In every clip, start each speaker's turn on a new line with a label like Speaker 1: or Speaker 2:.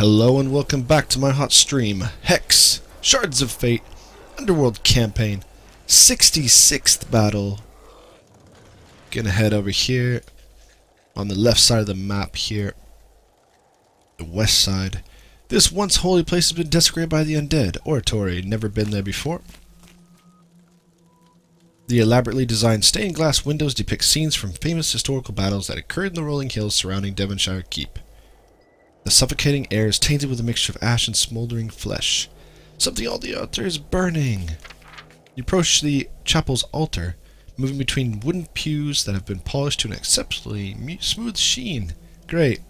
Speaker 1: Hello and welcome back to my hot stream. Hex, Shards of Fate, Underworld campaign, 66th battle. Gonna head over here on the left side of the map here, the west side. This once holy place has been desecrated by the undead. Oratory, never been there before. The elaborately designed stained glass windows depict scenes from famous historical battles that occurred in the rolling hills surrounding Devonshire Keep. The suffocating air is tainted with a mixture of ash and smoldering flesh. Something on the altar is burning. You approach the chapel's altar, moving between wooden pews that have been polished to an exceptionally smooth sheen. Great.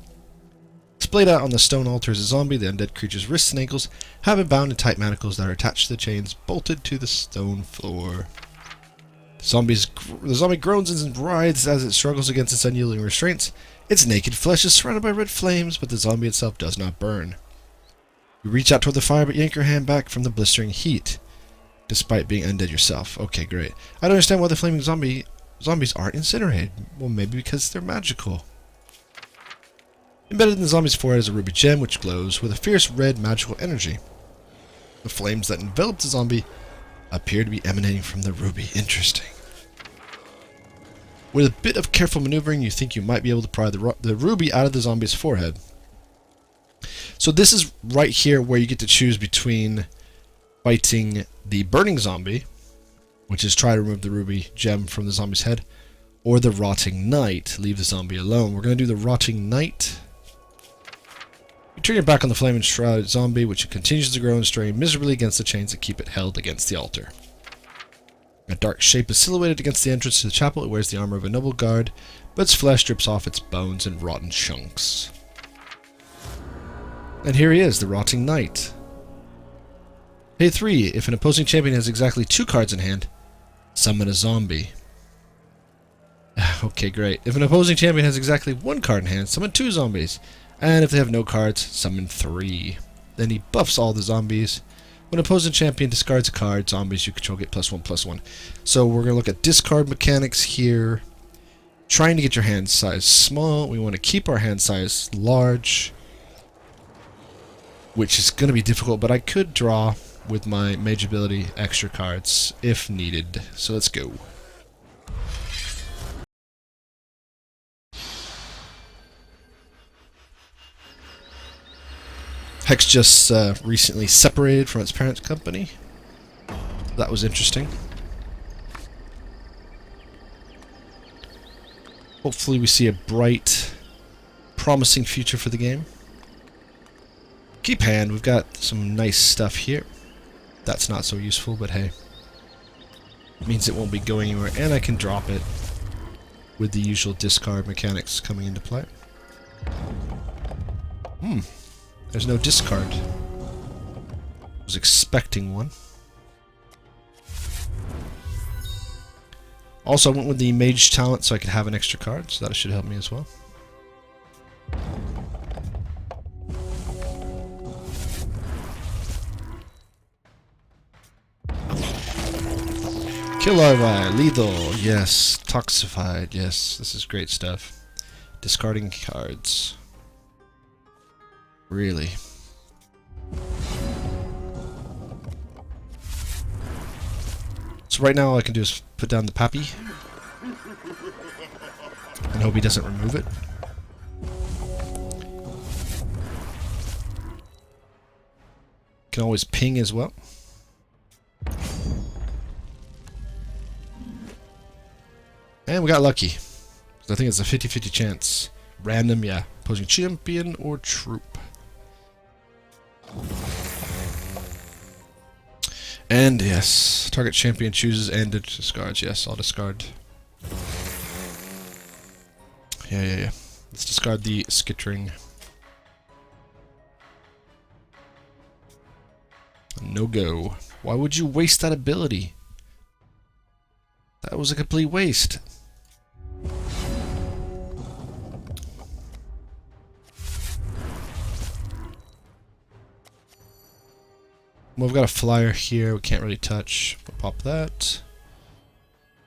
Speaker 1: Splayed out on the stone altar is a zombie. The undead creature's wrists and ankles have been bound in tight manacles that are attached to the chains bolted to the stone floor. The zombie groans and writhes as it struggles against its unyielding restraints. Its naked flesh is surrounded by red flames, but the zombie itself does not burn. You reach out toward the fire, but yank your hand back from the blistering heat, despite being undead yourself. Okay, great. I don't understand why the flaming zombies aren't incinerated. Well, maybe because they're magical. Embedded in the zombie's forehead is a ruby gem, which glows with a fierce red magical energy. The flames that envelop the zombie appear to be emanating from the ruby. Interesting. With a bit of careful maneuvering, you think you might be able to pry the ruby out of the zombie's forehead. So this is right here where you get to choose between fighting the burning zombie, which is try to remove the ruby gem from the zombie's head, or the rotting knight, leave the zombie alone. We're going to do the rotting knight. You turn your back on the flaming shrouded zombie, which continues to grow and strain miserably against the chains that keep it held against the altar. A dark shape is silhouetted against the entrance to the chapel. It wears the armor of a noble guard, but its flesh drips off its bones in rotten chunks. And here he is, the rotting knight. Pay 3. If an opposing champion has exactly 2 cards in hand, summon a zombie. Okay, great. If an opposing champion has exactly 1 card in hand, summon 2 zombies. And if they have no cards, summon 3. Then he buffs all the zombies. When an opposing champion discards a card, zombies you control get +1/+1. So we're going to look at discard mechanics here. Trying to get your hand size small. We want to keep our hand size large, which is going to be difficult, but I could draw with my mage ability extra cards if needed. So let's go. Hex just recently separated from its parent company. That was interesting. Hopefully we see a bright, promising future for the game. Keep hand, we've got some nice stuff here. That's not so useful, but hey. It means it won't be going anywhere, and I can drop it with the usual discard mechanics coming into play. There's no discard. I was expecting one. Also, I went with the mage talent so I could have an extra card, so that should help me as well. Kill larvae, lethal, yes. Toxified, yes. This is great stuff. Discarding cards. Really. So right now all I can do is put down the pappy and hope he doesn't remove it. Can always ping as well. And we got lucky. So I think it's a 50-50 chance. Random, yeah. Opposing champion or troop. And yes, target champion chooses and discards. Yes, I'll discard. Yeah. Let's discard the skittering. No go. Why would you waste that ability? That was a complete waste. Well, we've got a flyer here we can't really touch. We'll pop that.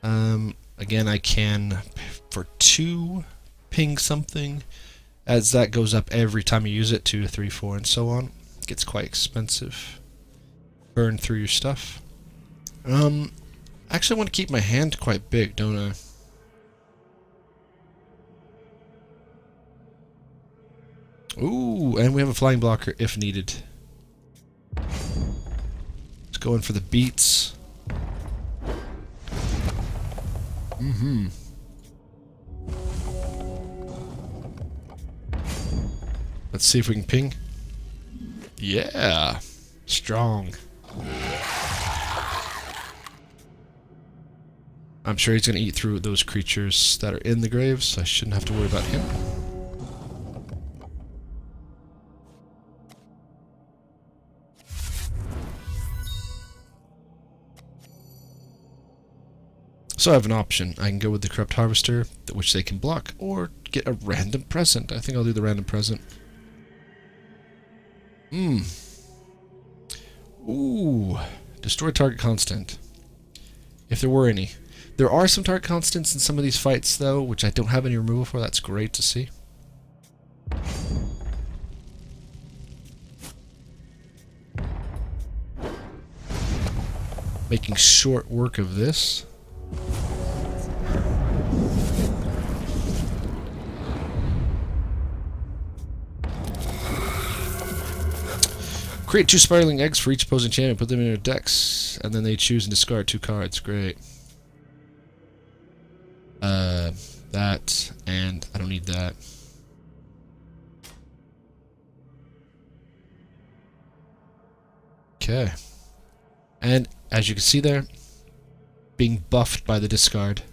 Speaker 1: Again, I can, for 2, ping something. as that goes up every time you use it, 2, 3, 4, and so on. It gets quite expensive. Burn through your stuff. Actually, I want to keep my hand quite big, don't I? Ooh, and we have a flying blocker if needed. Let's go in for the beats. Mm-hmm. Let's see if we can ping. Yeah. Strong. I'm sure he's going to eat through those creatures that are in the graves, so I shouldn't have to worry about him. So I have an option. I can go with the Corrupt Harvester, which they can block, or get a random present. I think I'll do the random present. Ooh. Destroy target constant. If there were any. There are some target constants in some of these fights, though, which I don't have any removal for. That's great to see. Making short work of this. Create 2 spiraling eggs for each opposing champion, put them in their decks, and then they choose and discard 2 cards. Great. That, and I don't need that. Okay. And, as you can see there, being buffed by the discard.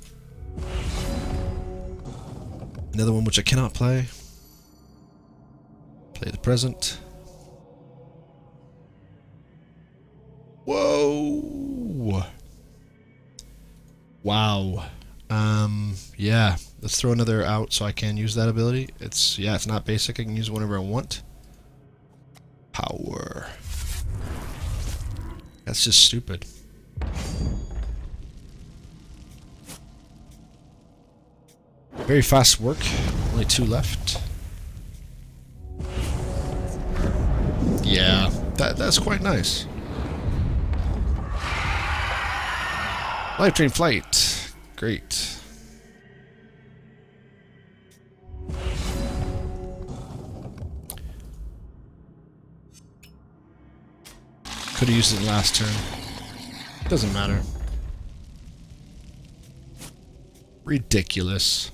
Speaker 1: Another one which I cannot play. Play the present. Whoa! Wow. Yeah. Let's throw another out so I can use that ability. It's not basic. I can use it whenever I want. Power. That's just stupid. Very fast work. Only 2 left. Yeah, that's quite nice. Live train flight. Great. Could have used it last turn. Doesn't matter. Ridiculous.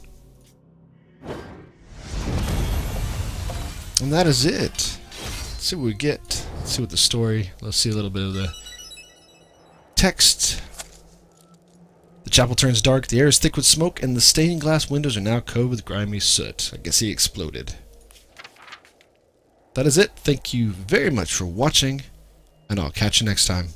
Speaker 1: And that is it. Let's see what we get. Let's see what the story. Let's see a little bit of the text. The chapel turns dark, the air is thick with smoke, and the stained glass windows are now covered with grimy soot. I guess he exploded. That is it. Thank you very much for watching, and I'll catch you next time.